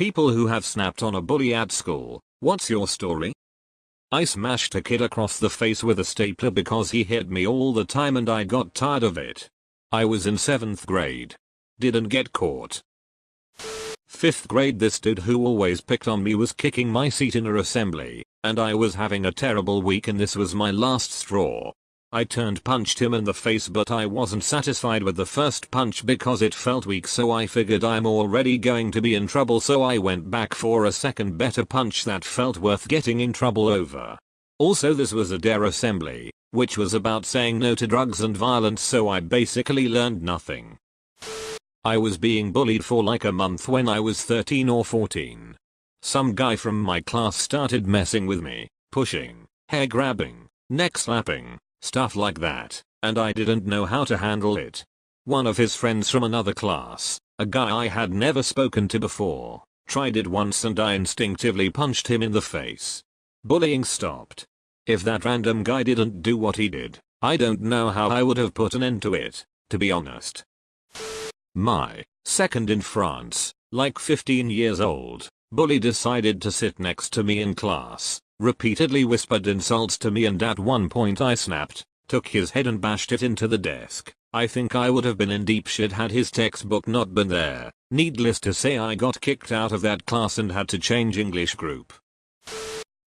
People who have snapped on a bully at school, what's your story? I smashed a kid across the face with a stapler because he hit me all the time and I got tired of it. I was in 7th grade. Didn't get caught. 5th grade, this dude who always picked on me was kicking my seat in a assembly, and I was having a terrible week and this was my last straw. I punched him in the face, but I wasn't satisfied with the first punch because it felt weak, so I figured I'm already going to be in trouble, so I went back for a second better punch that felt worth getting in trouble over. Also, this was a dare assembly, which was about saying no to drugs and violence, so I basically learned nothing. I was being bullied for like a month when I was 13 or 14. Some guy from my class started messing with me, pushing, hair grabbing, neck slapping, stuff like that, and I didn't know how to handle it. One of his friends from another class, a guy I had never spoken to before, tried it once and I instinctively punched him in the face. Bullying stopped. If that random guy didn't do what he did, I don't know how I would have put an end to it, to be honest. My second in France, like 15 years old, bully decided to sit next to me in class, repeatedly whispered insults to me, and at one point I snapped, took his head and bashed it into the desk. I think I would have been in deep shit had his textbook not been there. Needless to say, I got kicked out of that class and had to change English group.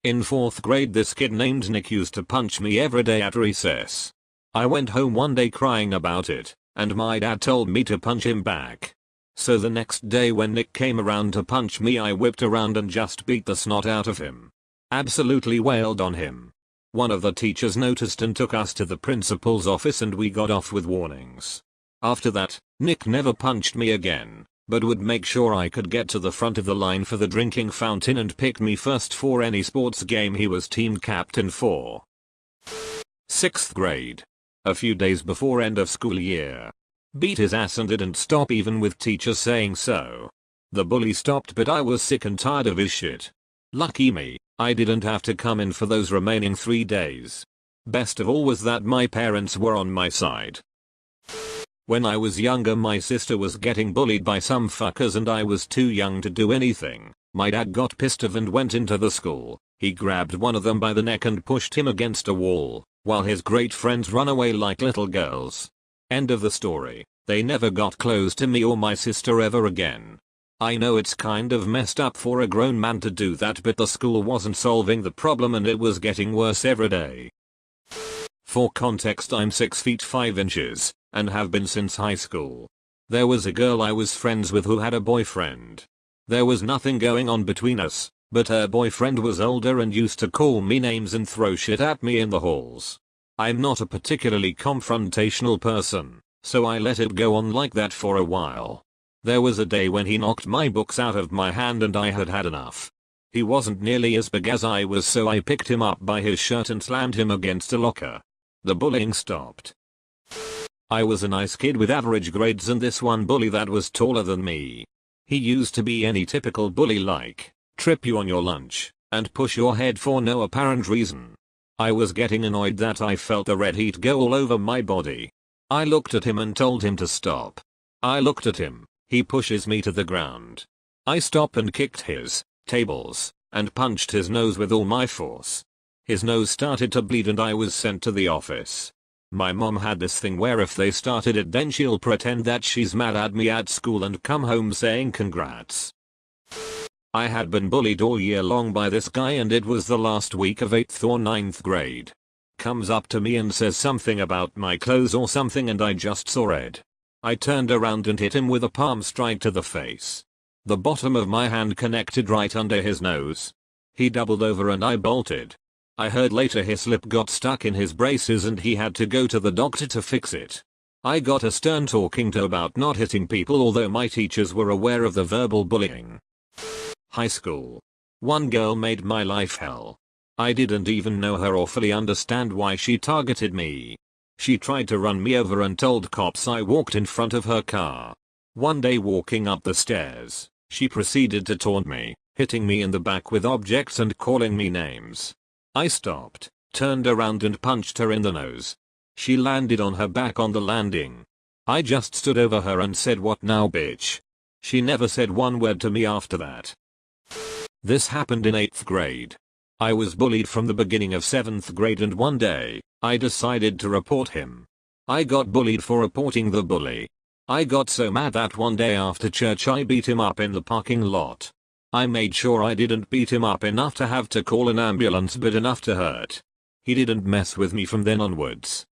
In 4th grade, this kid named Nick used to punch me every day at recess. I went home one day crying about it, and my dad told me to punch him back. So the next day when Nick came around to punch me, I whipped around and just beat the snot out of him. Absolutely wailed on him. One of the teachers noticed and took us to the principal's office and we got off with warnings. After that, Nick never punched me again, but would make sure I could get to the front of the line for the drinking fountain and pick me first for any sports game he was team captain for. 6th grade. A few days before end of school year. Beat his ass and didn't stop even with teachers saying so. The bully stopped, but I was sick and tired of his shit. Lucky me, I didn't have to come in for those remaining 3 days. Best of all was that my parents were on my side. When I was younger, my sister was getting bullied by some fuckers and I was too young to do anything. My dad got pissed off and went into the school. He grabbed one of them by the neck and pushed him against a wall, while his great friends run away like little girls. End of the story. They never got close to me or my sister ever again. I know it's kind of messed up for a grown man to do that, but the school wasn't solving the problem and it was getting worse every day. For context, I'm 6 feet 5 inches, and have been since high school. There was a girl I was friends with who had a boyfriend. There was nothing going on between us, but her boyfriend was older and used to call me names and throw shit at me in the halls. I'm not a particularly confrontational person, so I let it go on like that for a while. There was a day when he knocked my books out of my hand and I had had enough. He wasn't nearly as big as I was, so I picked him up by his shirt and slammed him against a locker. The bullying stopped. I was a nice kid with average grades, and this one bully that was taller than me. He used to be any typical bully, like trip you on your lunch and push your head for no apparent reason. I was getting annoyed that I felt the red heat go all over my body. I looked at him and told him to stop. I looked at him. He pushes me to the ground. I stopped and kicked his tables and punched his nose with all my force. His nose started to bleed and I was sent to the office. My mom had this thing where if they started it, then she'll pretend that she's mad at me at school and come home saying congrats. I had been bullied all year long by this guy and it was the last week of 8th or 9th grade. Comes up to me and says something about my clothes or something and I just saw red. I turned around and hit him with a palm strike to the face. The bottom of my hand connected right under his nose. He doubled over and I bolted. I heard later his lip got stuck in his braces and he had to go to the doctor to fix it. I got a stern talking to about not hitting people, although my teachers were aware of the verbal bullying. High school. One girl made my life hell. I didn't even know her or fully understand why she targeted me. She tried to run me over and told cops I walked in front of her car. One day walking up the stairs, she proceeded to taunt me, hitting me in the back with objects and calling me names. I stopped, turned around and punched her in the nose. She landed on her back on the landing. I just stood over her and said, "What now, bitch?" She never said one word to me after that. This happened in 8th grade. I was bullied from the beginning of 7th grade and one day, I decided to report him. I got bullied for reporting the bully. I got so mad that one day after church I beat him up in the parking lot. I made sure I didn't beat him up enough to have to call an ambulance but enough to hurt. He didn't mess with me from then onwards.